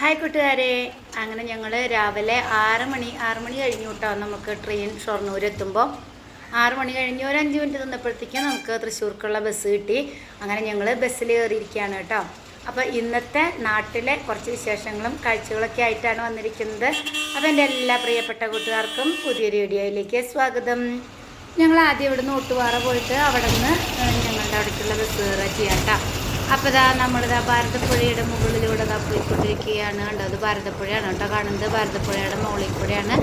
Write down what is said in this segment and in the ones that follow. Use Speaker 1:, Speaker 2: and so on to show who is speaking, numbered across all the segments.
Speaker 1: Hi കൂട്ടുകാരെ, അങ്ങനെ ഞങ്ങൾ രാവിലെ 6 മണി കഴിഞ്ഞു കേട്ടോ. നമുക്ക് ട്രെയിൻ ഷൊർണൂർ എത്തുമ്പോൾ 6 മണി കഴിഞ്ഞ് ഒരു 5 മിനിറ്റ് നിന്നപ്പോഴത്തേക്കും നമുക്ക് തൃശ്ശൂർക്കുള്ള ബസ് കിട്ടി. അങ്ങനെ ഞങ്ങൾ ബസ്സിൽ കയറിയിരിക്കുകയാണ് കേട്ടോ. അപ്പോൾ ഇന്നത്തെ നാട്ടിലെ കുറച്ച് വിശേഷങ്ങളും കാഴ്ചകളൊക്കെ ആയിട്ടാണ് വന്നിരിക്കുന്നത്. അപ്പോൾ എൻ്റെ എല്ലാ പ്രിയപ്പെട്ട കൂട്ടുകാർക്കും പുതിയൊരു വീഡിയോയിലേക്ക് സ്വാഗതം. ഞങ്ങൾ ആദ്യം ഇവിടെ നിന്ന് ഓട്ടുപാറ പോയിട്ട് അവിടെ നിന്ന് ഞങ്ങളുടെ അവിടേക്കുള്ള ബസ് കയറുക ചെയ്യാം കേട്ടോ. അപ്പോൾ നമ്മളിതാ ഭാരതപ്പുഴയുടെ മുകളിലൂടെ പോയിക്കൊണ്ടിരിക്കുകയാണ്. കണ്ടോ, അത് ഭാരതപ്പുഴയാണ് കേട്ടോ കാണുന്നത്. ഭാരതപ്പുഴയുടെ മുകളിൽ കൂടെയാണ്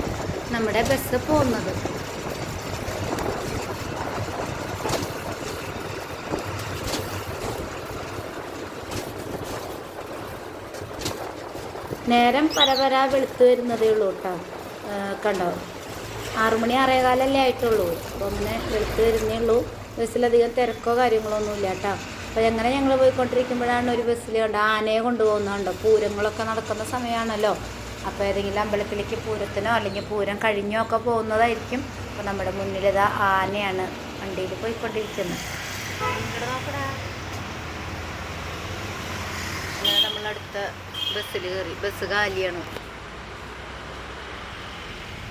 Speaker 1: നമ്മുടെ ബസ് പോകുന്നത്. നേരം പരപര വെളുത്ത് വരുന്നതേ ഉള്ളൂ കേട്ടോ. കണ്ടോ, 6 മണി 6:15 ആയിട്ടുള്ളൂ. അപ്പോൾ അങ്ങനെ വെളുത്ത് വരുന്നേ ഉള്ളൂ. ബസ്സിലധികം തിരക്കോ കാര്യങ്ങളോ ഒന്നുമില്ല കേട്ടോ. അപ്പോൾ എങ്ങനെ ഞങ്ങൾ പോയിക്കൊണ്ടിരിക്കുമ്പോഴാണ് ഒരു ബസ്സിൽ കണ്ടോ ആനയെ കൊണ്ടുപോകുന്നുണ്ടോ. പൂരങ്ങളൊക്കെ നടക്കുന്ന സമയമാണല്ലോ. അപ്പോൾ ഏതെങ്കിലും അമ്പലത്തിലേക്ക് പൂരത്തിനോ അല്ലെങ്കിൽ പൂരം കഴിഞ്ഞോ ഒക്കെ പോകുന്നതായിരിക്കും. അപ്പോൾ നമ്മുടെ മുന്നിലിതാ ആനയാണ് വണ്ടിയിൽ പോയിക്കൊണ്ടിരിക്കുന്നത്. അങ്ങനെ നമ്മളടുത്ത ബസ്സിൽ കയറി. ബസ് കാലിയാണ്.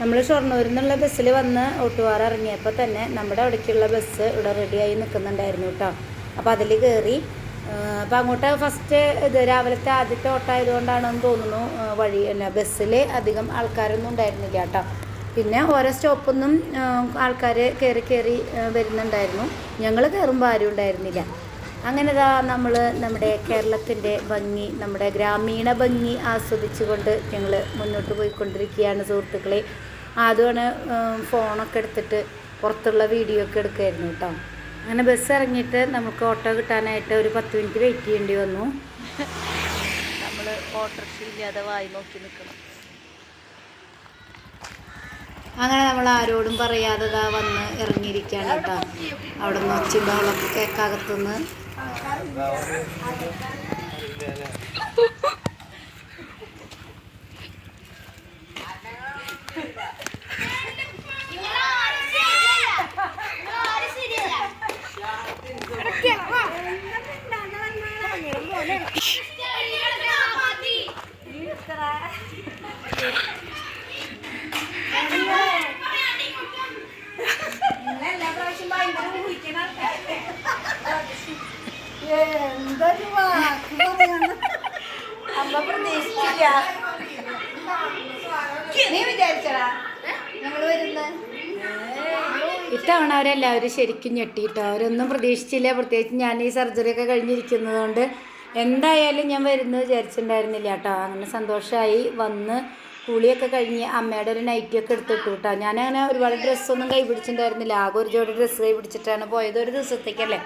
Speaker 1: നമ്മൾ ഷൊർണൂരിൽ നിന്നുള്ള ബസ്സിൽ വന്ന് ഓട്ടുപാറ ഇറങ്ങിയപ്പോൾ തന്നെ നമ്മുടെ അവിടേക്കുള്ള ബസ് ഇവിടെ റെഡിയായി നിൽക്കുന്നുണ്ടായിരുന്നു കേട്ടോ. അപ്പോൾ അതിൽ കയറി. അപ്പോൾ അങ്ങോട്ട് ഫസ്റ്റ് ഇത് രാവിലത്തെ ആദ്യത്തെ ഓട്ടം ആയതുകൊണ്ടാണെന്ന് തോന്നുന്നു വഴി ബസ്സിൽ അധികം ആൾക്കാരൊന്നും ഉണ്ടായിരുന്നില്ല കേട്ടോ. പിന്നെ ഓരോ സ്റ്റോപ്പൊന്നും ആൾക്കാർ കയറി വരുന്നുണ്ടായിരുന്നു. ഞങ്ങൾ കയറുമ്പോൾ ആരും ഉണ്ടായിരുന്നില്ല. അങ്ങനെ നമ്മൾ നമ്മുടെ കേരളത്തിൻ്റെ ഭംഗി, നമ്മുടെ ഗ്രാമീണ ഭംഗി ആസ്വദിച്ചുകൊണ്ട് ഞങ്ങൾ മുന്നോട്ട് പോയിക്കൊണ്ടിരിക്കുകയാണ് സുഹൃത്തുക്കളെ. അതുമാണ് ഫോണൊക്കെ എടുത്തിട്ട് പുറത്തുള്ള വീഡിയോ ഒക്കെ എടുക്കുമായിരുന്നു കേട്ടോ. അങ്ങനെ ബസ് ഇറങ്ങിയിട്ട് നമുക്ക് ഓട്ടോ കിട്ടാനായിട്ട് ഒരു 10 മിനിറ്റ് വെയിറ്റ് ചെയ്യേണ്ടി വന്നു. നമ്മൾ ഓട്ടോറിക്ഷ ഇല്ലാതെ വായി നോക്കി നിൽക്കണം. അങ്ങനെ നമ്മൾ ആരോടും പറയാതെ വന്ന് ഇറങ്ങിയിരിക്കുകയാണ് കേട്ടോ. അവിടെ നിന്ന് ഒച്ചയും ബഹളമൊക്കെ കേൾക്കകത്തുനിന്ന്. എന്തൊരു അമ്മ പ്രതീക്ഷിച്ചില്ല. നീ വിചാരിച്ചടാ ഞങ്ങൾ വരുന്ന ഇത്തവണ അവരെല്ലാവരും ശരിക്കും ഞെട്ടിയിട്ടോ. അവരൊന്നും പ്രതീക്ഷിച്ചില്ല. പ്രത്യേകിച്ച് ഞാൻ ഈ സർജറി ഒക്കെ കഴിഞ്ഞിരിക്കുന്നത് കൊണ്ട് എന്തായാലും ഞാൻ വരുന്നത് വിചാരിച്ചിട്ടുണ്ടായിരുന്നില്ല കേട്ടോ. അങ്ങനെ സന്തോഷമായി വന്ന് കുളിയൊക്കെ കഴിഞ്ഞ് അമ്മയുടെ ഒരു നൈറ്റിയൊക്കെ എടുത്തിട്ടു കേട്ടോ. ഞാനങ്ങനെ ഒരുപാട് ഡ്രസ്സൊന്നും കൈ പിടിച്ചിട്ടുണ്ടായിരുന്നില്ല. ആകെ ഒരു ജോഡി ഡ്രസ്സ് കൈ പിടിച്ചിട്ടാണ് പോയത്, ഒരു ദിവസത്തേക്കല്ലേ.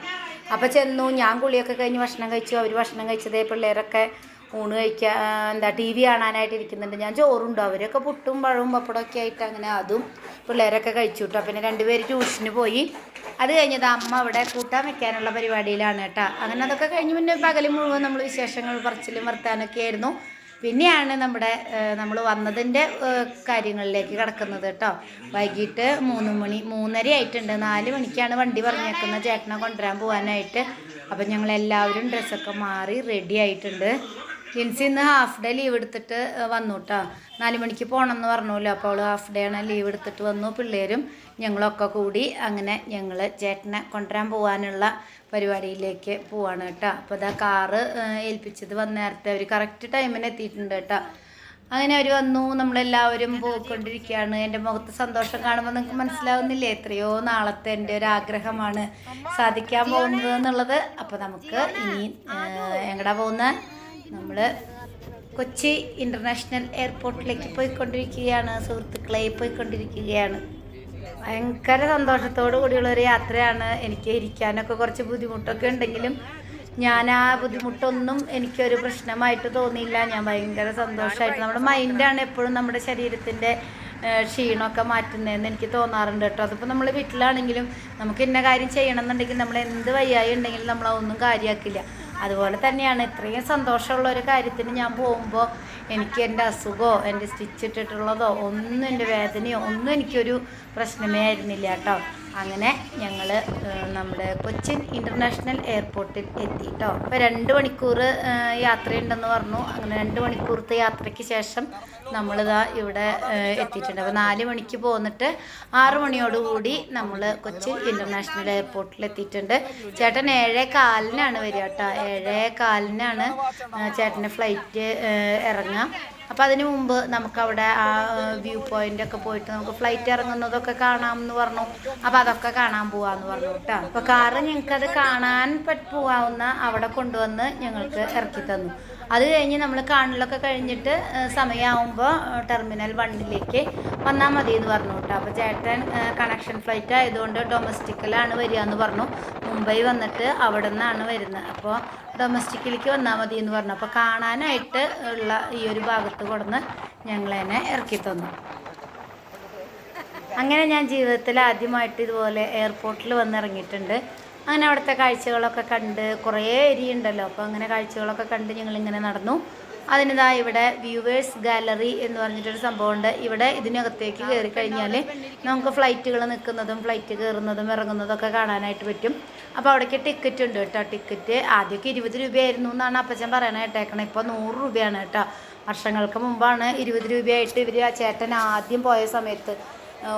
Speaker 1: അപ്പോൾ ചെന്നു. ഞാൻ കുളിയൊക്കെ കഴിഞ്ഞ് ഭക്ഷണം കഴിച്ചു. അവർ ഭക്ഷണം കഴിച്ചതേ പിള്ളേരൊക്കെ ഊണ് കഴിക്കുക TV കാണാനായിട്ട് ഇരിക്കുന്നുണ്ട്. ഞാൻ ചോറുണ്ടോ. അവരൊക്കെ പുട്ടും പഴവും പപ്പടമൊക്കെ ആയിട്ട് അങ്ങനെ അതും പിള്ളേരൊക്കെ കഴിച്ചു കേട്ടോ. പിന്നെ 2 പേര് ട്യൂഷന് പോയി. അത് കഴിഞ്ഞത് അമ്മ അവിടെ കൂട്ടാൻ വെക്കാനുള്ള പരിപാടിയിലാണ് കേട്ടോ. അങ്ങനെ അതൊക്കെ കഴിഞ്ഞ് പിന്നെ പകൽ മുഴുവൻ നമ്മൾ വിശേഷങ്ങൾ പറച്ചിലും വർത്താനൊക്കെ ആയിരുന്നു. പിന്നെയാണ് നമ്മൾ വന്നതിൻ്റെ കാര്യങ്ങളിലേക്ക് കിടക്കുന്നത് കേട്ടോ. വൈകിട്ട് 3 മണി 3:30 ആയിട്ടുണ്ട്. 4 മണിക്കാണ് വണ്ടി പറഞ്ഞേക്കുന്നത് ചേട്ടനെ കൊണ്ടുവരാൻ പോകാനായിട്ട്. അപ്പം ഞങ്ങളെല്ലാവരും ഡ്രസ്സൊക്കെ മാറി റെഡി ആയിട്ടുണ്ട്. ജിൻസി ഇന്ന് ഹാഫ് ഡേ ലീവ് എടുത്തിട്ട് വന്നു കേട്ടോ. 4 മണിക്ക് പോകണമെന്ന് പറഞ്ഞല്ലോ. അപ്പോൾ അവൾ ഹാഫ് ഡേ ആണ് ലീവ് എടുത്തിട്ട് വന്നു. പിള്ളേരും ഞങ്ങളൊക്കെ കൂടി അങ്ങനെ ഞങ്ങൾ ചേട്ടനെ കൊണ്ടുവരാൻ പോകാനുള്ള പരിപാടിയിലേക്ക് പോവാണ് കേട്ടോ. അപ്പോൾ കാറ് ഏൽപ്പിച്ചത് നേരത്തെ അവർ കറക്റ്റ് ടൈമിന് എത്തിയിട്ടുണ്ട് കേട്ടോ. അങ്ങനെ അവർ വന്നു. നമ്മളെല്ലാവരും പോയിക്കൊണ്ടിരിക്കുകയാണ്. എൻ്റെ മുഖത്ത് സന്തോഷം കാണുമ്പോൾ നിങ്ങൾക്ക് മനസ്സിലാവുന്നില്ലേ? എത്രയോ നാളത്തെ എൻ്റെ ഒരു ആഗ്രഹമാണ് സാധിക്കാൻ പോകുന്നത് എന്നുള്ളത്. അപ്പോൾ നമുക്ക് ഇനി എങ്ങടാ പോകുന്നത്? നമ്മൾ കൊച്ചി ഇൻ്റർനാഷണൽ എയർപോർട്ടിലേക്ക് പോയിക്കൊണ്ടിരിക്കുകയാണ് സുഹൃത്തുക്കളെ. പോയിക്കൊണ്ടിരിക്കുകയാണ്. ഭയങ്കര സന്തോഷത്തോടു കൂടിയുള്ളൊരു യാത്രയാണ്. എനിക്ക് ഇരിക്കാനൊക്കെ കുറച്ച് ബുദ്ധിമുട്ടൊക്കെ ഉണ്ടെങ്കിലും ഞാൻ ആ ബുദ്ധിമുട്ടൊന്നും എനിക്കൊരു പ്രശ്നമായിട്ട് തോന്നിയില്ല. ഞാൻ ഭയങ്കര സന്തോഷമായിട്ട്, നമ്മുടെ മൈൻഡാണ് എപ്പോഴും നമ്മുടെ ശരീരത്തിൻ്റെ ക്ഷീണമൊക്കെ മാറ്റുന്നതെന്ന് എനിക്ക് തോന്നാറുണ്ട് കേട്ടോ. അതിപ്പോൾ നമ്മൾ വീട്ടിലാണെങ്കിലും നമുക്ക് ഇന്ന കാര്യം ചെയ്യണം എന്നുണ്ടെങ്കിൽ നമ്മൾ എന്ത് വയ്യായി ഉണ്ടെങ്കിലും നമ്മളതൊന്നും കാര്യമാക്കില്ല. അതുപോലെ തന്നെയാണ് ഇത്രയും സന്തോഷമുള്ള ഒരു കാര്യത്തിന് ഞാൻ പോകുമ്പോൾ എനിക്ക് എൻ്റെ അസുഖമോ എൻ്റെ സ്റ്റിച്ച് ഇട്ടിട്ടുള്ളതോ ഒന്നും എൻ്റെ വേദനയോ ഒന്നും എനിക്കൊരു പ്രശ്നമേ ആയിരുന്നില്ല കേട്ടോ. അങ്ങനെ ഞങ്ങൾ നമ്മുടെ കൊച്ചിൻ ഇൻ്റർനാഷണൽ എയർപോർട്ടിൽ എത്തി കേട്ടോ. അപ്പോൾ 2 മണിക്കൂർ യാത്രയുണ്ടെന്ന് പറഞ്ഞു. അങ്ങനെ 2 മണിക്കൂറത്തെ യാത്രയ്ക്ക് ശേഷം നമ്മളിതാ ഇവിടെ എത്തിയിട്ടുണ്ട്. അപ്പോൾ 4 മണിക്ക് പോന്നിട്ട് 6 മണിയോടുകൂടി നമ്മൾ കൊച്ചിൻ ഇൻ്റർനാഷണൽ എയർപോർട്ടിൽ എത്തിയിട്ടുണ്ട്. ചേട്ടൻ 7:15 വരിക കേട്ടോ. 7:15 ചേട്ടൻ്റെ ഫ്ലൈറ്റ് ഇറങ്ങുക. അപ്പോൾ അതിന് മുമ്പ് നമുക്കവിടെ ആ വ്യൂ പോയിൻ്റൊക്കെ പോയിട്ട് നമുക്ക് ഫ്ലൈറ്റ് ഇറങ്ങുന്നതൊക്കെ കാണാമെന്ന് പറഞ്ഞു. അപ്പോൾ അതൊക്കെ കാണാൻ പോകാമെന്ന് പറഞ്ഞു കേട്ടോ. അപ്പോൾ കാറ് ഞങ്ങൾക്കത് കാണാൻ പോകാവുന്ന അവിടെ കൊണ്ടുവന്ന് ഞങ്ങൾക്ക് ഇറക്കി തന്നു. അത് കഴിഞ്ഞ് നമ്മൾ കാണലൊക്കെ കഴിഞ്ഞിട്ട് സമയമാകുമ്പോൾ ടെർമിനൽ 1 വന്നാൽ മതി എന്ന് പറഞ്ഞു കേട്ടോ. അപ്പോൾ ചേട്ടൻ കണക്ഷൻ ഫ്ലൈറ്റ് ആയതുകൊണ്ട് ഡൊമസ്റ്റിക്കിലാണ് വരിക എന്ന് പറഞ്ഞു. മുംബൈ വന്നിട്ട് അവിടെ നിന്നാണ് വരുന്നത്. അപ്പോൾ ഡൊമസ്റ്റിക്കിലേക്ക് വന്നാൽ മതി എന്ന് പറഞ്ഞു. അപ്പോൾ കാണാനായിട്ട് ഉള്ള ഈ ഒരു ഭാഗത്ത് കൊടുന്ന് ഞങ്ങളെന്നെ ഇറക്കി തന്നു. അങ്ങനെ ഞാൻ ജീവിതത്തിൽ ആദ്യമായിട്ട് ഇതുപോലെ എയർപോർട്ടിൽ വന്നിറങ്ങിയിട്ടുണ്ട്. അങ്ങനെ അവിടുത്തെ കാഴ്ചകളൊക്കെ കണ്ട് കുറേ ഏരിയ ഉണ്ടല്ലോ. അപ്പോൾ അങ്ങനെ കാഴ്ചകളൊക്കെ കണ്ട് ഞങ്ങളിങ്ങനെ നടന്നു. അതിനിതാ ഇവിടെ വ്യൂവേഴ്സ് ഗാലറി എന്ന് പറഞ്ഞിട്ടൊരു സംഭവമുണ്ട്. ഇവിടെ ഇതിനകത്തേക്ക് കയറി കഴിഞ്ഞാൽ നമുക്ക് ഫ്ലൈറ്റുകൾ നിൽക്കുന്നതും ഫ്ലൈറ്റ് കയറുന്നതും ഇറങ്ങുന്നതൊക്കെ കാണാനായിട്ട് പറ്റും. അപ്പോൾ അവിടേക്ക് ടിക്കറ്റ് ഉണ്ട് കേട്ടോ. ടിക്കറ്റ് ആദ്യമൊക്കെ 20 രൂപയായിരുന്നു എന്നാണ് അപ്പച്ചൻ പറയാൻ കേട്ടേക്കണം. ഇപ്പോൾ 100 രൂപയാണ് കേട്ടോ. വർഷങ്ങൾക്ക് മുമ്പാണ് 20 രൂപയായിട്ട് ഇവർ ആ ചേട്ടൻ ആദ്യം പോയ സമയത്ത്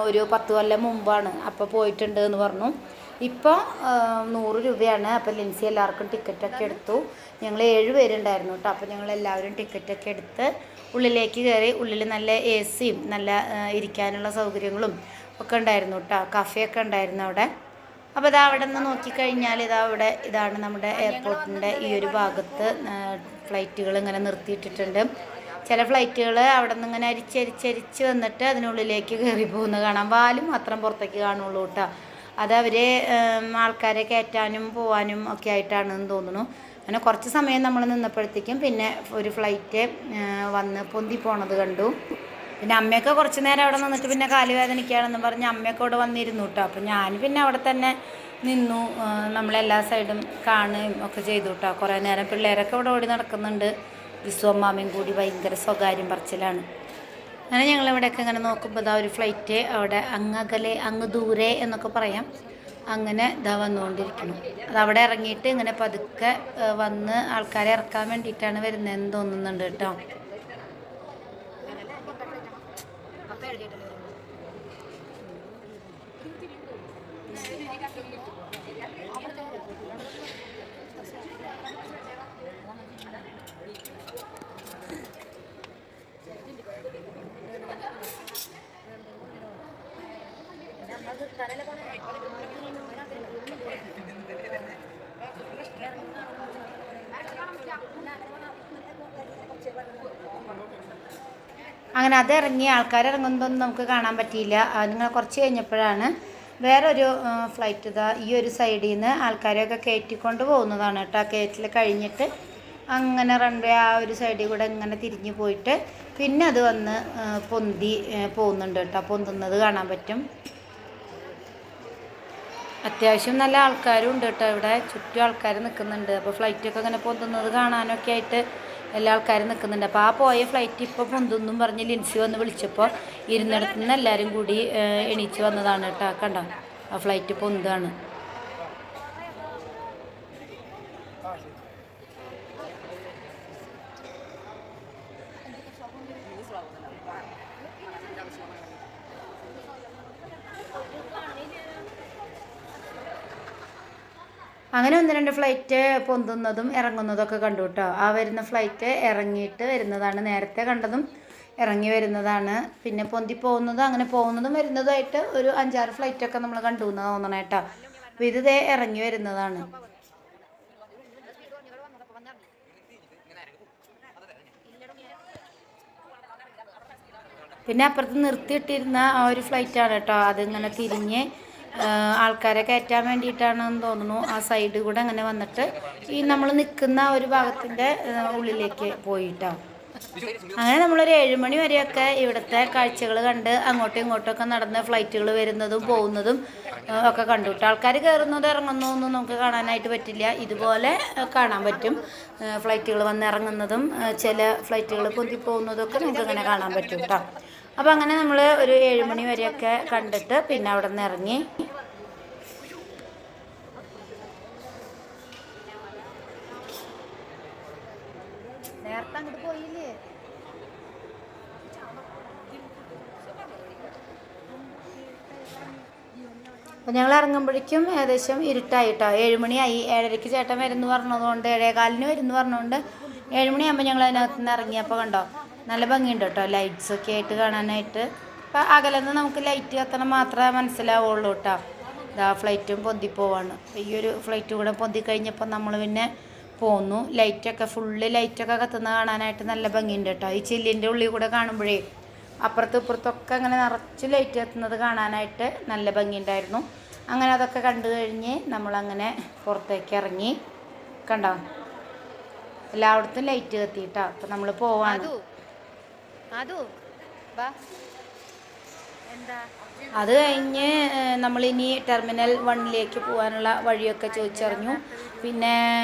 Speaker 1: ഒരു 10 കൊല്ലം മുമ്പാണ് അപ്പോൾ പോയിട്ടുണ്ട് എന്ന് പറഞ്ഞു. ഇപ്പോൾ 100 രൂപയാണ്. അപ്പോൾ ലിൻസി എല്ലാവർക്കും ടിക്കറ്റൊക്കെ എടുത്തു. ഞങ്ങൾ 7 പേരുണ്ടായിരുന്നു കേട്ടോ. അപ്പോൾ ഞങ്ങളെല്ലാവരും ടിക്കറ്റൊക്കെ എടുത്ത് ഉള്ളിലേക്ക് കയറി. ഉള്ളിൽ നല്ല AC-യും നല്ല ഇരിക്കാനുള്ള സൗകര്യങ്ങളും ഒക്കെ ഉണ്ടായിരുന്നു കേട്ടോ. കഫേയൊക്കെ ഉണ്ടായിരുന്നു അവിടെ. അപ്പോൾ ഇതാ അവിടെ നിന്ന് നോക്കിക്കഴിഞ്ഞാൽ ഇതാണ് നമ്മുടെ എയർപോർട്ടിൻ്റെ ഈ ഒരു ഭാഗത്ത് ഫ്ലൈറ്റുകൾ ഇങ്ങനെ നിർത്തിയിട്ടിട്ടുണ്ട്. ചില ഫ്ലൈറ്റുകൾ അവിടെ നിന്ന് ഇങ്ങനെ അരിച്ചരിച്ച് വന്നിട്ട് അതിനുള്ളിലേക്ക് കയറി പോകുന്നത് കാണാം. വാലും മാത്രം പുറത്തേക്ക് കാണുള്ളൂ കേട്ടോ. അതവർ ആൾക്കാരെ കയറ്റാനും പോകാനും ഒക്കെ ആയിട്ടാണെന്ന് തോന്നുന്നു. അങ്ങനെ കുറച്ച് സമയം നമ്മൾ നിന്നപ്പോഴത്തേക്കും പിന്നെ ഒരു ഫ്ലൈറ്റ് വന്ന് പൊന്തി പോണത് കണ്ടു. പിന്നെ അമ്മയൊക്കെ കുറച്ച് നേരം അവിടെ നിന്നിട്ട് പിന്നെ കാലുവേദനയ്ക്കാണെന്ന് പറഞ്ഞ് അമ്മയൊക്കെ അവിടെ വന്നിരുന്നു കേട്ടോ. അപ്പോൾ ഞാൻ പിന്നെ അവിടെ തന്നെ നിന്നു. നമ്മളെല്ലാ സൈഡും കാണുകയും ഒക്കെ ചെയ്തു കേട്ടോ. കുറേ നേരം പിള്ളേരൊക്കെ അവിടെ ഓടി നടക്കുന്നുണ്ട്. വിശ്വമ്മാമയും കൂടി ഭയങ്കര സ്വകാര്യം പറച്ചിലാണ്. അങ്ങനെ ഞങ്ങളിവിടെയൊക്കെ ഇങ്ങനെ നോക്കുമ്പോൾ ഇതാ ഒരു ഫ്ലൈറ്റ് അവിടെ അങ്ങകലെ അങ്ങ് ദൂരെ എന്നൊക്കെ പറയാം. അങ്ങനെ ഇതാ വന്നുകൊണ്ടിരിക്കുന്നു. അതവിടെ ഇറങ്ങിയിട്ട് ഇങ്ങനെ പതുക്കെ വന്ന് ആൾക്കാരെ ഇറക്കാൻ വേണ്ടിയിട്ടാണ് വരുന്നതെന്ന് തോന്നുന്നുണ്ട് കേട്ടോ. അങ്ങനെ അതിറങ്ങി ആൾക്കാരിറങ്ങുന്നതൊന്നും നമുക്ക് കാണാൻ പറ്റിയില്ല. അതിങ്ങനെ കുറച്ച് കഴിഞ്ഞപ്പോഴാണ് വേറൊരു ഫ്ലൈറ്റ് ഇതാ ഈ ഒരു സൈഡിൽ നിന്ന് ആൾക്കാരെയൊക്കെ കയറ്റിക്കൊണ്ട് പോകുന്നതാണ് കേട്ടോ. കയറ്റിൽ കഴിഞ്ഞിട്ട് അങ്ങനെ റൺവേ ആ ഒരു സൈഡിൽ കൂടെ ഇങ്ങനെ തിരിഞ്ഞു പോയിട്ട് പിന്നെ അത് വന്ന് പൊന്തി പോകുന്നുണ്ട് കേട്ടോ. പൊന്തുന്നത് കാണാൻ പറ്റും. അത്യാവശ്യം നല്ല ആൾക്കാരും ഉണ്ട് കേട്ടോ. ഇവിടെ ചുറ്റും ആൾക്കാർ നിൽക്കുന്നുണ്ട്. അപ്പോൾ ഫ്ലൈറ്റൊക്കെ ഇങ്ങനെ പൊന്തുന്നത് കാണാനൊക്കെ ആയിട്ട് എല്ലാ ആൾക്കാരും നിൽക്കുന്നുണ്ട്. അപ്പോൾ ആ പോയ ഫ്ലൈറ്റ് ഇപ്പോൾ പൊന്തുന്നും പറഞ്ഞ് ലിൻസി വന്ന് വിളിച്ചപ്പോൾ ഇരുന്നിടത്തു നിന്ന് എല്ലാവരും കൂടി എണീച്ച് വന്നതാണ് കേട്ടോ. കണ്ടോ ആ ഫ്ലൈറ്റ് പൊന്താണ്. അങ്ങനെ 1-2 ഫ്ലൈറ്റ് പൊന്തുന്നതും ഇറങ്ങുന്നതൊക്കെ കണ്ടു കേട്ടോ. ആ വരുന്ന ഫ്ലൈറ്റ് ഇറങ്ങിയിട്ട് വരുന്നതാണ്. നേരത്തെ കണ്ടതും ഇറങ്ങി വരുന്നതാണ്. പിന്നെ പൊന്തി പോകുന്നതും അങ്ങനെ പോകുന്നതും വരുന്നതുമായിട്ട് ഒരു 5-6 ഫ്ലൈറ്റൊക്കെ നമ്മൾ കണ്ടു എന്ന് തോന്നണം കേട്ടോ. അപ്പോൾ ഇത് ഇറങ്ങി വരുന്നതാണ്. പിന്നെ അപ്പുറത്ത് നിർത്തിയിട്ടിരുന്ന ആ ഒരു ഫ്ലൈറ്റാണ് കേട്ടോ. അതിങ്ങനെ തിരിഞ്ഞ് ആൾക്കാരെ കയറ്റാൻ വേണ്ടിയിട്ടാണെന്ന് തോന്നുന്നു. ആ സൈഡ് കൂടെ അങ്ങനെ വന്നിട്ട് ഈ നമ്മൾ നിൽക്കുന്ന ഒരു ഭാഗത്തിൻ്റെ ഉള്ളിലേക്ക് പോയിട്ടോ. അങ്ങനെ നമ്മളൊരു 7 മണി വരെയൊക്കെ ഇവിടുത്തെ കാഴ്ചകൾ കണ്ട് അങ്ങോട്ടും ഇങ്ങോട്ടൊക്കെ നടന്ന് ഫ്ലൈറ്റുകൾ വരുന്നതും പോകുന്നതും ഒക്കെ കണ്ടു കേട്ടോ. ആൾക്കാർ കയറുന്നതും ഇറങ്ങുന്നതൊന്നും നമുക്ക് കാണാനായിട്ട് പറ്റില്ല. ഇതുപോലെ കാണാൻ പറ്റും. ഫ്ലൈറ്റുകൾ വന്ന് ഇറങ്ങുന്നതും ചില ഫ്ലൈറ്റുകൾ പൊന്തി പോകുന്നതൊക്കെ നമുക്ക് ഇങ്ങനെ കാണാൻ പറ്റും കേട്ടോ. അപ്പോൾ അങ്ങനെ നമ്മൾ ഒരു 7 മണി വരെയൊക്കെ കണ്ടിട്ട് പിന്നെ അവിടെ നിന്ന് ഇറങ്ങി അപ്പോൾ ഞങ്ങൾ ഇറങ്ങുമ്പോഴേക്കും ഏകദേശം ഇരുട്ടായിട്ടോ, 7 മണിയായി. 7:30 ചേട്ടൻ വരുന്നു പറഞ്ഞതുകൊണ്ട്, 7:15 വരുന്നു പറഞ്ഞതുകൊണ്ട് 7 മണിയാകുമ്പോൾ ഞങ്ങൾ അതിനകത്ത് നിന്ന് ഇറങ്ങിയപ്പോൾ കണ്ടോ നല്ല ഭംഗിയുണ്ട് കേട്ടോ, ലൈറ്റ്സൊക്കെ ആയിട്ട് കാണാനായിട്ട്. അപ്പോൾ അകലെന്ന് നമുക്ക് ലൈറ്റ് കത്തണം മാത്രമേ മനസ്സിലാവുള്ളൂ കേട്ടോ. ഇതാ ഫ്ലൈറ്റും പൊന്തിപ്പോവാണ്. ഈ ഒരു ഫ്ലൈറ്റ് കൂടെ പൊന്തി കഴിഞ്ഞപ്പോൾ നമ്മൾ പിന്നെ പോന്നു. ലൈറ്റൊക്കെ ഫുള്ള് ലൈറ്റൊക്കെ കത്തുന്ന കാണാനായിട്ട് നല്ല ഭംഗിയുണ്ട് കേട്ടോ. ഈ ചില്ലിൻ്റെ ഉള്ളിൽ കൂടെ കാണുമ്പോഴേ അപ്പുറത്തും ഇപ്പുറത്തൊക്കെ അങ്ങനെ നിറച്ച് ലൈറ്റ് കത്തുന്നത് കാണാനായിട്ട് നല്ല ഭംഗിയുണ്ടായിരുന്നു. അങ്ങനെ അതൊക്കെ കണ്ടു കഴിഞ്ഞ് നമ്മളങ്ങനെ പുറത്തേക്ക് ഇറങ്ങി. കണ്ടോ എല്ലായിടത്തും ലൈറ്റ് കത്തിയിട്ടാ. അപ്പം നമ്മൾ പോവാണ്. അത് കഴിഞ്ഞ് നമ്മളിനി ടെർമിനൽ 1 പോകാനുള്ള വഴിയൊക്കെ ചോദിച്ചറിഞ്ഞു. പിന്നെ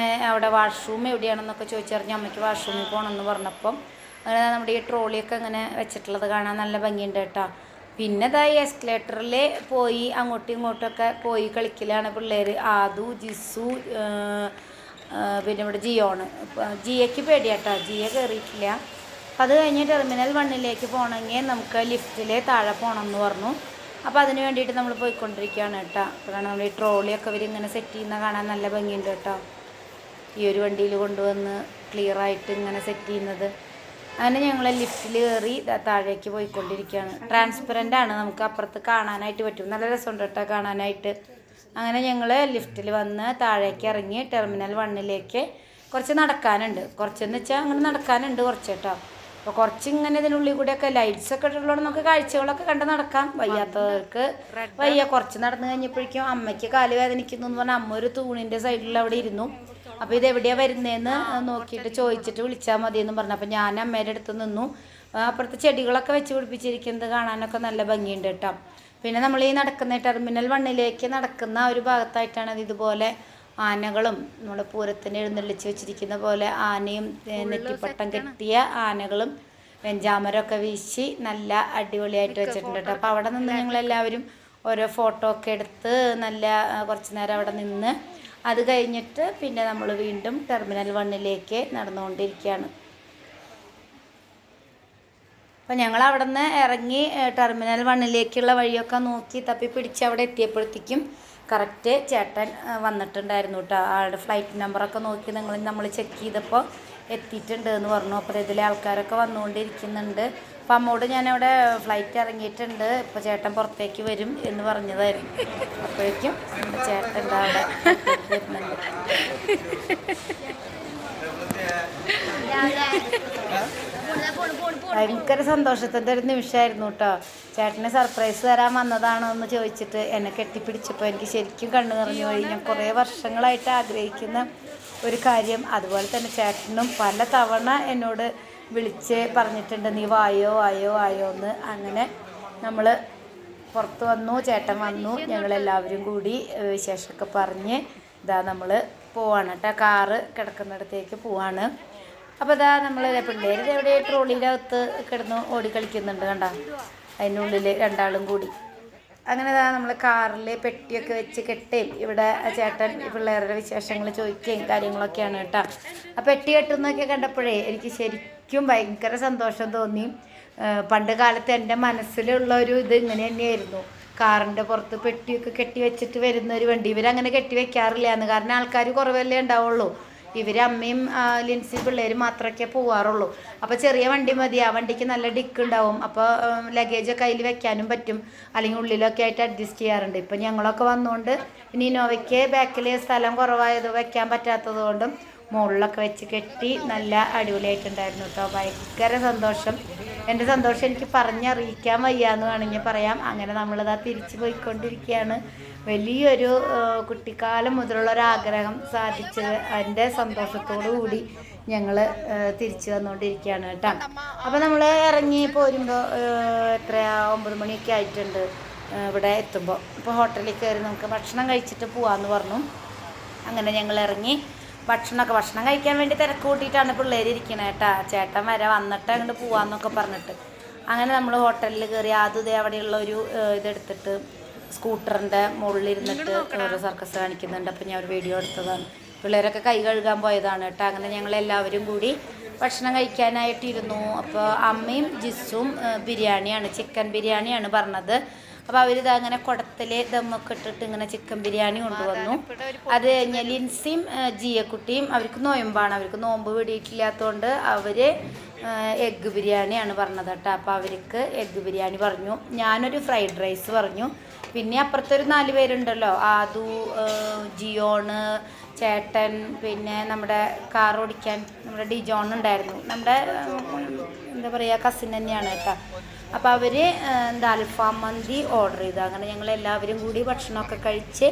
Speaker 1: അവിടെ വാഷ്റൂം എവിടെയാണെന്നൊക്കെ ചോദിച്ചറിഞ്ഞു. അമ്മയ്ക്ക് വാഷ്റൂമിൽ പോകണമെന്ന് പറഞ്ഞപ്പം അങ്ങനെ നമ്മുടെ ഈ ട്രോളിയൊക്കെ അങ്ങനെ വെച്ചിട്ടുള്ളത് കാണാൻ നല്ല ഭംഗിയുണ്ട് കേട്ടോ. പിന്നെ ഈ എസ്കലേറ്ററിൽ പോയി അങ്ങോട്ടും ഇങ്ങോട്ടൊക്കെ പോയി കളിക്കലാണ് പിള്ളേർ. ആദു, ജിസു, പിന്നെ ഇവിടെ ജിയോണ്. ജിയയ്ക്ക് പേടിയാട്ടോ, ജിയ കയറിയിട്ടില്ല. അപ്പം അത് കഴിഞ്ഞ് ടെർമിനൽ 1 പോകണമെങ്കിൽ നമുക്ക് ലിഫ്റ്റിൽ താഴെ പോകണം എന്ന് പറഞ്ഞു. അപ്പോൾ അതിന് വേണ്ടിയിട്ട് നമ്മൾ പോയിക്കൊണ്ടിരിക്കുകയാണ് കേട്ടോ. കാരണം നമ്മൾ ഈ ട്രോളിയൊക്കെ ഇവരിങ്ങനെ സെറ്റ് ചെയ്യുന്ന കാണാൻ നല്ല ഭംഗിയുണ്ട് കേട്ടോ. ഈ ഒരു വണ്ടിയിൽ കൊണ്ടുവന്ന് ക്ലിയറായിട്ട് ഇങ്ങനെ സെറ്റ് ചെയ്യുന്നത്. അങ്ങനെ ഞങ്ങൾ ലിഫ്റ്റിൽ കയറി താഴേക്ക് പോയിക്കൊണ്ടിരിക്കുകയാണ്. ട്രാൻസ്പെറൻ്റ് ആണ്, നമുക്ക് അപ്പുറത്ത് കാണാനായിട്ട് പറ്റും. നല്ല രസമുണ്ട് കേട്ടോ കാണാനായിട്ട്. അങ്ങനെ ഞങ്ങൾ ലിഫ്റ്റിൽ വന്ന് താഴേക്ക് ഇറങ്ങി ടെർമിനൽ 1 കുറച്ച് നടക്കാനുണ്ട്. കുറച്ചെന്ന് വെച്ചാൽ അങ്ങനെ നടക്കാനുണ്ട് കുറച്ച് കേട്ടോ. അപ്പോൾ കുറച്ച് ഇങ്ങനെ ഇതിനുള്ളിൽ കൂടെയൊക്കെ ലൈറ്റ്സൊക്കെ ഇട്ടുള്ളതുകൊണ്ട് നമുക്ക് കാഴ്ചകളൊക്കെ കണ്ട് നടക്കാം. വയ്യാത്തവർക്ക് വയ്യ. കുറച്ച് നടന്നു കഴിഞ്ഞപ്പോഴേക്കും അമ്മയ്ക്ക് കാല് വേദനിക്കുന്നു എന്ന് പറഞ്ഞാൽ അമ്മ ഒരു തൂണിൻ്റെ സൈഡിൽ അവിടെ ഇരുന്നു. അപ്പോൾ ഇതെവിടെയാണ് വരുന്നതെന്ന് നോക്കിയിട്ട് ചോദിച്ചിട്ട് വിളിച്ചാൽ മതിയെന്ന് പറഞ്ഞു. അപ്പോൾ ഞാൻ അമ്മേൻ്റെ അടുത്ത് നിന്നു. അപ്പുറത്ത് ചെടികളൊക്കെ വെച്ച് പിടിപ്പിച്ചിരിക്കുന്നത് കാണാനൊക്കെ നല്ല ഭംഗിയുണ്ട് കേട്ടോ. പിന്നെ നമ്മൾ ഈ നടക്കുന്ന ടെർമിനൽ 1 നടക്കുന്ന ഒരു ഭാഗത്തായിട്ടാണ് ഇതുപോലെ ആനകളും നമ്മുടെ പൂരത്തിന് എഴുന്നള്ളിച്ച് വെച്ചിരിക്കുന്ന പോലെ ആനയും നെറ്റിപ്പട്ടം കെട്ടിയ ആനകളും വെഞ്ചാമരമൊക്കെ വീശി നല്ല അടിപൊളിയായിട്ട് വെച്ചിട്ടുണ്ട് കേട്ടോ. അപ്പോൾ അവിടെ നിന്ന് ഞങ്ങളെല്ലാവരും ഓരോ ഫോട്ടോ ഒക്കെ എടുത്ത് നല്ല കുറച്ച് നേരം അവിടെ നിന്ന് അത് കഴിഞ്ഞിട്ട് പിന്നെ നമ്മൾ വീണ്ടും ടെർമിനൽ 1 നടന്നുകൊണ്ടിരിക്കുകയാണ്. അപ്പോൾ ഞങ്ങൾ അവിടെ നിന്ന് ഇറങ്ങി ടെർമിനൽ 1 വഴിയൊക്കെ നോക്കി തപ്പി പിടിച്ച് അവിടെ എത്തിയപ്പോഴത്തേക്കും കറക്റ്റ് ചേട്ടൻ വന്നിട്ടുണ്ടായിരുന്നു കേട്ടോ. ആളുടെ ഫ്ലൈറ്റ് നമ്പറൊക്കെ നോക്കി നമ്മൾ ചെക്ക് ചെയ്തപ്പോൾ എത്തിയിട്ടുണ്ട് എന്ന് പറഞ്ഞു. അപ്പോൾ ഇതിലെ ആൾക്കാരൊക്കെ വന്നുകൊണ്ടിരിക്കുന്നുണ്ട്. അപ്പം അമ്മോട് ഞാനവിടെ ഫ്ലൈറ്റ് ഇറങ്ങിയിട്ടുണ്ട്, ഇപ്പോൾ ചേട്ടൻ പുറത്തേക്ക് വരും എന്ന് പറഞ്ഞതായിരുന്നു. അപ്പോഴേക്കും ചേട്ടൻ അവിടെ വരുന്നുണ്ട്. ഭയങ്കര സന്തോഷത്തിൻ്റെ ഒരു നിമിഷമായിരുന്നു കേട്ടോ. ചേട്ടന് സർപ്രൈസ് തരാൻ വന്നതാണോ എന്ന് ചോദിച്ചിട്ട് എന്നെ കെട്ടിപ്പിടിച്ചപ്പോൾ എനിക്ക് ശരിക്കും കണ്ണു നിറഞ്ഞു പോയി. ഞാൻ കുറേ വർഷങ്ങളായിട്ട് ആഗ്രഹിക്കുന്ന ഒരു കാര്യം. അതുപോലെ തന്നെ ചേട്ടനും പല തവണ എന്നോട് വിളിച്ച് പറഞ്ഞിട്ടുണ്ട് നീ വായോ വായോ വായോ എന്ന്. അങ്ങനെ നമ്മൾ പുറത്ത് വന്നു, ചേട്ടൻ വന്നു, ഞങ്ങളെല്ലാവരും കൂടി വിശേഷമൊക്കെ പറഞ്ഞ് ഇതാ നമ്മൾ പോവാണ് കേട്ടോ. കാറ് കിടക്കുന്നിടത്തേക്ക് പോവാണ്. അപ്പോൾ ഇതാ നമ്മൾ പിള്ളേർ എവിടെ ട്രോളിയുടെ അകത്ത് കിടന്ന് ഓടിക്കളിക്കുന്നുണ്ട് കണ്ടോ, അതിനുള്ളിൽ രണ്ടാളും കൂടി. അങ്ങനെ ഇതാ നമ്മൾ കാറിൽ പെട്ടിയൊക്കെ വെച്ച് കെട്ടുകയും ഇവിടെ ചേട്ടൻ പിള്ളേരുടെ വിശേഷങ്ങൾ ചോദിക്കുകയും കാര്യങ്ങളൊക്കെയാണ് കേട്ടോ. ആ പെട്ടി കെട്ടുന്നതൊക്കെ കണ്ടപ്പോഴേ എനിക്ക് ശരിക്കും ഭയങ്കര സന്തോഷം തോന്നി. പണ്ട് കാലത്ത് എൻ്റെ മനസ്സിലുള്ള ഒരു ഇത് ഇങ്ങനെ തന്നെയായിരുന്നു. കാറിൻ്റെ പുറത്ത് പെട്ടിയൊക്കെ കെട്ടി വെച്ചിട്ട് വരുന്ന ഒരു വണ്ടി. ഇവരങ്ങനെ കെട്ടി വെക്കാറില്ല എന്ന്, കാരണം ആൾക്കാർ കുറവല്ലേ ഉണ്ടാവുള്ളൂ. ഇവർ അമ്മയും ലിൻസി പിള്ളേരും മാത്രമൊക്കെ പോവാറുള്ളൂ. അപ്പോൾ ചെറിയ വണ്ടി മതി, ആ വണ്ടിക്ക് നല്ല ഡിക്ക് ഉണ്ടാവും. അപ്പോൾ ലഗേജൊക്കെ അതിൽ വെക്കാനും പറ്റും, അല്ലെങ്കിൽ ഉള്ളിലൊക്കെ ആയിട്ട് അഡ്ജസ്റ്റ് ചെയ്യാറുണ്ട്. ഇപ്പം ഞങ്ങളൊക്കെ വന്നുകൊണ്ട് ഇനി ഇന്നോവയ്ക്ക് ബാക്കിൽ സ്ഥലം കുറവായത് വെക്കാൻ പറ്റാത്തത് കൊണ്ടും മുകളിലൊക്കെ വെച്ച് കെട്ടി നല്ല അടിപൊളിയായിട്ടുണ്ടായിരുന്നു കേട്ടോ. ഭയങ്കര സന്തോഷം. എൻ്റെ സന്തോഷം എനിക്ക് പറഞ്ഞറിയിക്കാൻ വയ്യാന്ന് വേണമെങ്കിൽ പറയാം. അങ്ങനെ നമ്മളിതാ തിരിച്ചു പോയിക്കൊണ്ടിരിക്കുകയാണ്. വലിയൊരു കുട്ടിക്കാലം മുതലുള്ളൊരാഗ്രഹം സാധിച്ചത് എൻ്റെ സന്തോഷത്തോടു കൂടി ഞങ്ങൾ തിരിച്ചു വന്നുകൊണ്ടിരിക്കുകയാണ് കേട്ടോ. അപ്പോൾ നമ്മൾ ഇറങ്ങി പോരുമ്പോൾ എത്രയാ 9 മണിയൊക്കെ ആയിട്ടുണ്ട് ഇവിടെ എത്തുമ്പോൾ. അപ്പോൾ ഹോട്ടലിൽ കയറി നമുക്ക് ഭക്ഷണം കഴിച്ചിട്ട് പോകാമെന്ന് പറഞ്ഞു. അങ്ങനെ ഞങ്ങൾ ഇറങ്ങി ഭക്ഷണം കഴിക്കാൻ വേണ്ടി തിരക്ക് കൂട്ടിയിട്ടാണ് പിള്ളേർ ഇരിക്കണത് കേട്ടോ. ചേട്ടൻ വന്നിട്ട് അങ്ങോട്ട് പോകാമെന്നൊക്കെ പറഞ്ഞിട്ട് അങ്ങനെ നമ്മൾ ഹോട്ടലിൽ കയറി. ആദ്യം അവിടെയുള്ള ഒരു ഇതെടുത്തിട്ട് സ്കൂട്ടറിൻ്റെ മുകളിലിരുന്നിട്ട് ഓരോ സർക്കസ് കാണിക്കുന്നുണ്ട്. അപ്പോൾ ഞാൻ ഒരു വീഡിയോ എടുത്തതാണ്. പിള്ളേരൊക്കെ കൈ കഴുകാൻ പോയതാണ് കേട്ടോ. അങ്ങനെ ഞങ്ങളെല്ലാവരും കൂടി ഭക്ഷണം കഴിക്കാനായിട്ടിരുന്നു. അപ്പോൾ അമ്മയും ജിസും ബിരിയാണിയാണ്, ചിക്കൻ ബിരിയാണിയാണ് പറഞ്ഞത്. അപ്പോൾ അവരിത് അങ്ങനെ കുടത്തിൽ ദമ്മൊക്കെ ഇട്ടിട്ട് ഇങ്ങനെ ചിക്കൻ ബിരിയാണി കൊണ്ടുവന്നു. അത് കഴിഞ്ഞ് ലിൻസിയും ജിയക്കുട്ടിയും അവർക്ക് നോയമ്പാണ്, അവർക്ക് നോമ്പ് പിടിയിട്ടില്ലാത്തതുകൊണ്ട് അവർ എഗ്ഗ് ബിരിയാണിയാണ് പറഞ്ഞത് കേട്ടോ. അപ്പോൾ അവർക്ക് എഗ്ഗ് ബിരിയാണി പറഞ്ഞു, ഞാനൊരു ഫ്രൈഡ് റൈസ് പറഞ്ഞു. പിന്നെ അപ്പുറത്തൊരു 4 പേരുണ്ടല്ലോ, ആദു, ജിയോണ്, ചേട്ടൻ, പിന്നെ നമ്മുടെ കാർ ഓടിക്കാൻ നമ്മുടെ ഡിജോൺ ഉണ്ടായിരുന്നു, നമ്മുടെ എന്താ പറയുക കസിൻ തന്നെയാണ് കേട്ടോ. അപ്പോൾ അവർ അൽഫാം മന്തി ഓർഡർ ചെയ്തു. അങ്ങനെ ഞങ്ങൾ എല്ലാവരും കൂടി ഭക്ഷണമൊക്കെ കഴിച്ച്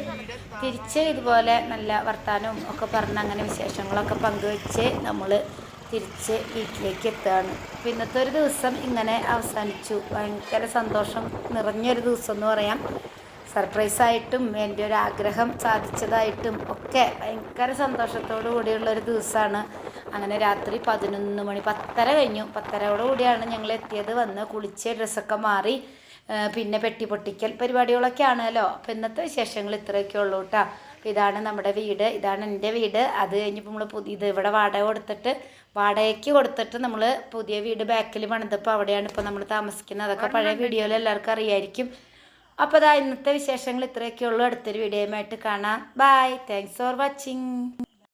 Speaker 1: തിരിച്ച് ഇതുപോലെ നല്ല വർത്താനവും ഒക്കെ പറഞ്ഞ് അങ്ങനെ വിശേഷങ്ങളൊക്കെ പങ്കുവെച്ച് നമ്മൾ തിരിച്ച് വീട്ടിലേക്ക് എത്തുകയാണ്. അപ്പോൾ ഇന്നത്തെ ഒരു ദിവസം ഇങ്ങനെ അവസാനിച്ചു. ഭയങ്കര സന്തോഷം നിറഞ്ഞൊരു ദിവസം എന്ന് പറയാം. സർപ്രൈസായിട്ടും എൻ്റെ ഒരു ആഗ്രഹം സാധിച്ചതായിട്ടും ഒക്കെ ഭയങ്കര സന്തോഷത്തോടു കൂടിയുള്ളൊരു ദിവസമാണ്. അങ്ങനെ രാത്രി 11 മണി 10:30 കഴിഞ്ഞു. 10:30 കൂടിയാണ് ഞങ്ങൾ എത്തിയത്. വന്ന് കുളിച്ച് ഡ്രസ്സൊക്കെ മാറി പിന്നെ പെട്ടി പൊട്ടിക്കൽ പരിപാടികളൊക്കെ ആണല്ലോ. അപ്പോൾ ഇന്നത്തെ വിശേഷങ്ങൾ ഇത്രയൊക്കെ ഉള്ളൂ കേട്ടോ. അപ്പോൾ ഇതാണ് നമ്മുടെ വീട്, ഇതാണ് എൻ്റെ വീട്. അത് കഴിഞ്ഞപ്പോൾ നമ്മൾ ഇത് ഇവിടെ വാടകയ്ക്ക് കൊടുത്തിട്ട് നമ്മൾ പുതിയ വീട് ബാക്കിൽ പണിതപ്പോൾ അവിടെയാണ് ഇപ്പോൾ നമ്മൾ താമസിക്കുന്നത്. അതൊക്കെ പഴയ വീഡിയോയിൽ എല്ലാവർക്കും അറിയായിരിക്കും. അപ്പോൾ ഇന്നത്തെ വിശേഷങ്ങൾ ഇത്രയൊക്കെ ഉള്ളൂ. അടുത്തൊരു വീഡിയോയുമായിട്ട് കാണാം. Bye, thanks for watching.